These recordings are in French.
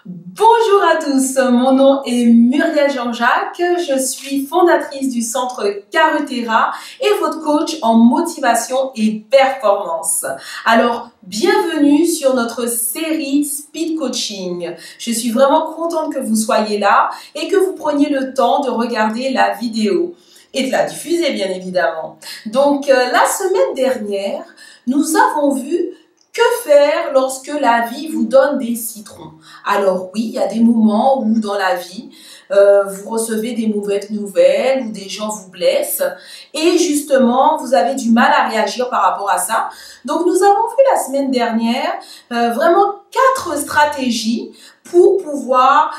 Bonjour à tous, mon nom est Muriel Jean-Jacques, je suis fondatrice du centre Carutera et votre coach en motivation et performance. Alors, bienvenue sur notre série Speed Coaching. Je suis vraiment contente que vous soyez là et que vous preniez le temps de regarder la vidéo et de la diffuser bien évidemment. Donc, la semaine dernière, nous avons vu que faire lorsque la vie vous donne des citrons? Alors oui, il y a des moments où dans la vie, vous recevez des mauvaises nouvelles ou des gens vous blessent et justement, vous avez du mal à réagir par rapport à ça. Donc nous avons vu la semaine dernière vraiment 4 stratégies pour pouvoir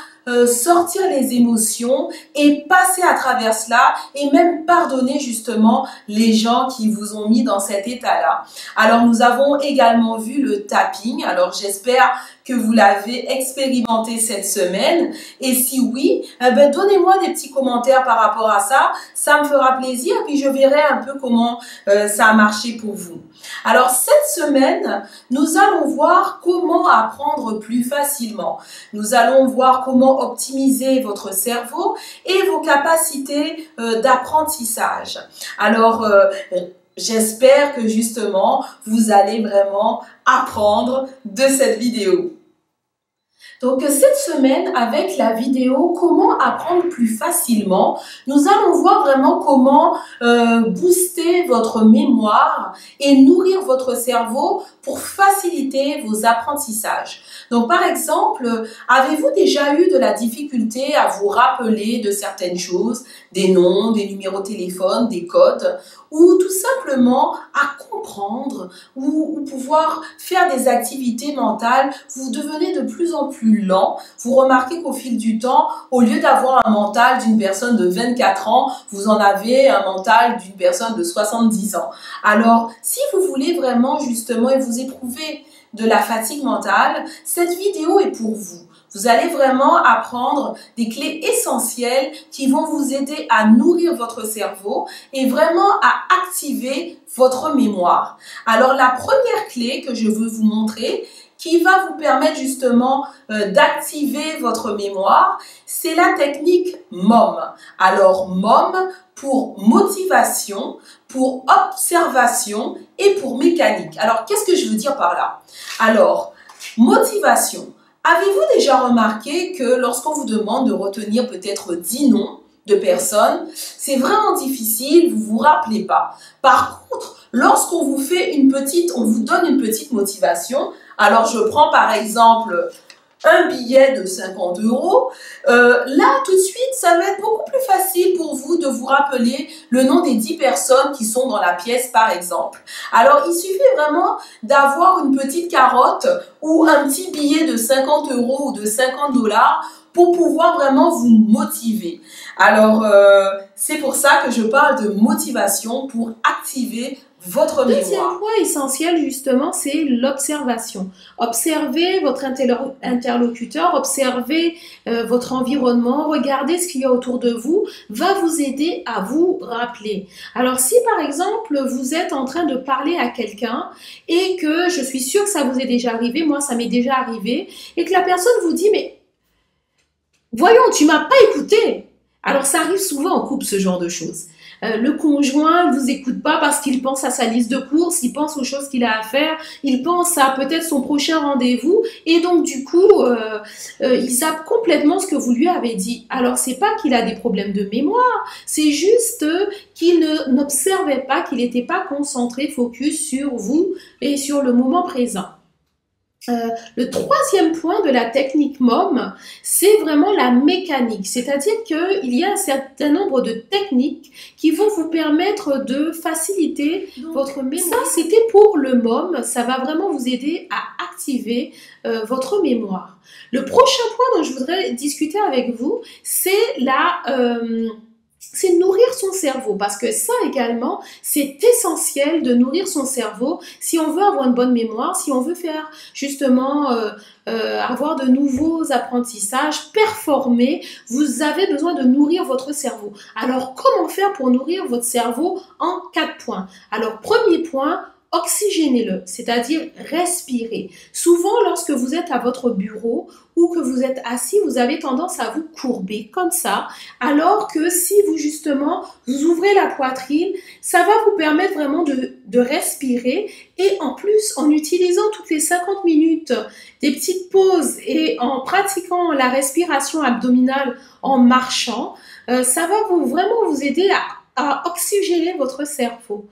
sortir les émotions et passer à travers cela et même pardonner justement les gens qui vous ont mis dans cet état-là. Alors nous avons également vu le tapping. Alors j'espère que vous l'avez expérimenté cette semaine et si oui, donnez-moi des petits commentaires par rapport à ça. Ça me fera plaisir puis je verrai un peu comment ça a marché pour vous. Alors cette semaine, nous allons voir comment apprendre plus facilement. Nous allons voir comment optimiser votre cerveau et vos capacités d'apprentissage. Alors, j'espère que justement, vous allez vraiment apprendre de cette vidéo. Donc cette semaine, avec la vidéo « Comment apprendre plus facilement », nous allons voir vraiment comment booster votre mémoire et nourrir votre cerveau pour faciliter vos apprentissages. Donc par exemple, avez-vous déjà eu de la difficulté à vous rappeler de certaines choses, des noms, des numéros de téléphone, des codes, ou tout simplement à comprendre ou pouvoir faire des activités mentales, vous devenez de plus en plus lent. Vous remarquez qu'au fil du temps, au lieu d'avoir un mental d'une personne de 24 ans, vous en avez un mental d'une personne de 70 ans. Alors, si vous voulez vraiment justement et vous éprouvez de la fatigue mentale, cette vidéo est pour vous. Vous allez vraiment apprendre des clés essentielles qui vont vous aider à nourrir votre cerveau et vraiment à activer votre mémoire. Alors la première clé que je veux vous montrer, qui va vous permettre justement d'activer votre mémoire, c'est la technique MOM. Alors MOM pour motivation, pour observation et pour mécanique. Alors qu'est-ce que je veux dire par là? Alors, motivation. Avez-vous déjà remarqué que lorsqu'on vous demande de retenir peut-être 10 noms de personnes, c'est vraiment difficile, vous vous rappelez pas. Par contre, lorsqu'on vous fait on vous donne une petite motivation, alors je prends par exemple un billet de 50 €, là tout de suite ça va être beaucoup plus facile pour vous de vous rappeler le nom des 10 personnes qui sont dans la pièce par exemple. Alors il suffit vraiment d'avoir une petite carotte ou un petit billet de 50 € ou de 50 $ pour pouvoir vraiment vous motiver. Alors c'est pour ça que je parle de motivation pour activer votre mémoire. Deuxième point essentiel justement, c'est l'observation. Observez votre interlocuteur, observez votre environnement, regardez ce qu'il y a autour de vous, va vous aider à vous rappeler. Alors si par exemple vous êtes en train de parler à quelqu'un et que je suis sûre que ça vous est déjà arrivé, moi ça m'est déjà arrivé, et que la personne vous dit mais voyons, tu m'as pas écouté. Alors ça arrive souvent en couple ce genre de choses. Le conjoint ne vous écoute pas parce qu'il pense à sa liste de courses, il pense aux choses qu'il a à faire, il pense à peut-être son prochain rendez-vous et donc du coup, il zappe complètement ce que vous lui avez dit. Alors c'est pas qu'il a des problèmes de mémoire, c'est juste qu'il n'observait pas, qu'il n'était pas concentré, focus sur vous et sur le moment présent. Le troisième point de la technique MOM, c'est vraiment la mécanique, c'est-à-dire qu'il y a un certain nombre de techniques qui vont vous permettre de faciliter votre mémoire. Ça, c'était pour le MOM, ça va vraiment vous aider à activer votre mémoire. Le prochain point dont je voudrais discuter avec vous, c'est c'est nourrir son cerveau, parce que ça également, c'est essentiel de nourrir son cerveau si on veut avoir une bonne mémoire, si on veut faire justement avoir de nouveaux apprentissages, performer, vous avez besoin de nourrir votre cerveau. Alors, comment faire pour nourrir votre cerveau en 4 points? Alors, premier point, oxygénez-le, c'est-à-dire respirez. Souvent, lorsque vous êtes à votre bureau ou que vous êtes assis, vous avez tendance à vous courber comme ça, alors que si vous justement vous ouvrez la poitrine, ça va vous permettre vraiment de respirer et en plus, en utilisant toutes les 50 minutes des petites pauses et en pratiquant la respiration abdominale en marchant, ça va vraiment vous aider à oxygéner votre cerveau.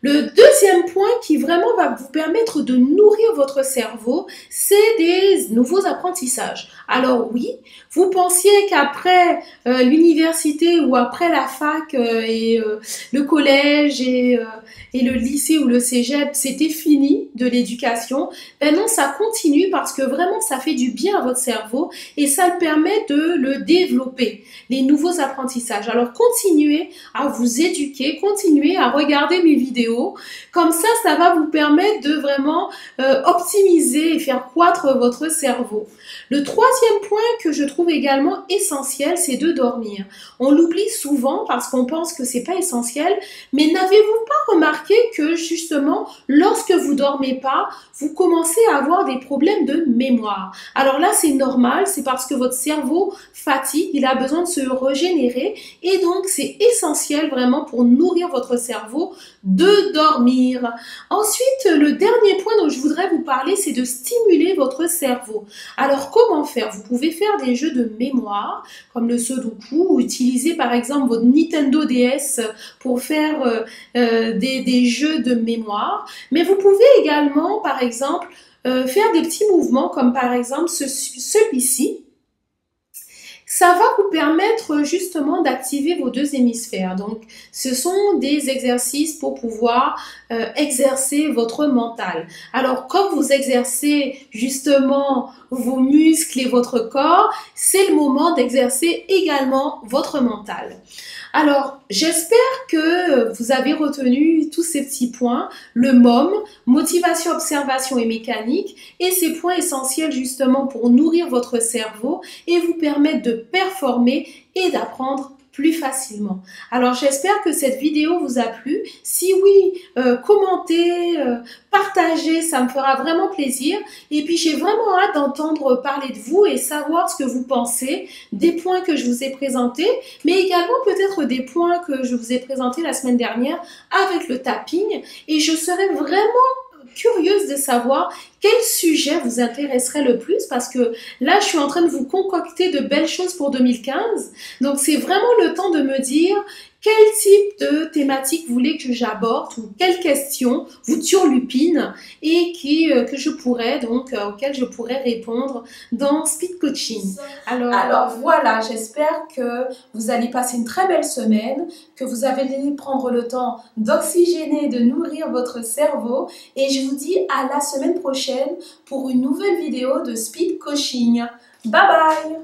Le deuxième point qui vraiment va vous permettre de nourrir votre cerveau, c'est des nouveaux apprentissages. Alors oui, vous pensiez qu'après l'université ou après la fac et le collège et le lycée ou le cégep, c'était fini de l'éducation. Ben non, ça continue parce que vraiment ça fait du bien à votre cerveau et ça le permet de le développer, les nouveaux apprentissages. Alors continuez à vous éduquer, continuez à regarder mes vidéos. Comme ça va vous permettre de vraiment optimiser et faire croître votre cerveau. Le troisième point que je trouve également essentiel, c'est de dormir. On l'oublie souvent parce qu'on pense que c'est pas essentiel, mais n'avez-vous pas remarqué que justement, lorsque vous dormez pas, vous commencez à avoir des problèmes de mémoire. Alors là, c'est normal, c'est parce que votre cerveau fatigue, il a besoin de se régénérer et donc c'est essentiel vraiment pour nourrir votre cerveau de dormir. Ensuite, le dernier point dont je voudrais vous parler, c'est de stimuler votre cerveau. Alors, comment faire? Vous pouvez faire des jeux de mémoire, comme le Sudoku, ou utiliser par exemple votre Nintendo DS pour faire des jeux de mémoire. Mais vous pouvez également, par exemple, faire des petits mouvements, comme par exemple celui-ci. Ça va vous permettre justement d'activer vos deux hémisphères. Donc, ce sont des exercices pour pouvoir exercer votre mental. Alors, comme vous exercez justement vos muscles et votre corps, c'est le moment d'exercer également votre mental. Alors, j'espère que vous avez retenu tous ces petits points, le MOM, motivation, observation et mécanique, et ces points essentiels justement pour nourrir votre cerveau et vous permettre de performer et d'apprendre plus facilement. Alors j'espère que cette vidéo vous a plu. Si oui, commentez, partagez, ça me fera vraiment plaisir. Et puis j'ai vraiment hâte d'entendre parler de vous et savoir ce que vous pensez des points que je vous ai présentés, mais également peut-être des points que je vous ai présentés la semaine dernière avec le tapping. Et je serais vraiment curieuse de savoir quel sujet vous intéresserait le plus parce que là, je suis en train de vous concocter de belles choses pour 2015. Donc, c'est vraiment le temps de me dire quel type de thématique vous voulez que j'aborde ou quelles questions vous turlupinent et que je pourrais donc auxquelles je pourrais répondre dans Speed Coaching. Alors voilà, j'espère que vous allez passer une très belle semaine, que vous allez prendre le temps d'oxygéner, de nourrir votre cerveau et je vous dis à la semaine prochaine pour une nouvelle vidéo de Speed Coaching. Bye bye!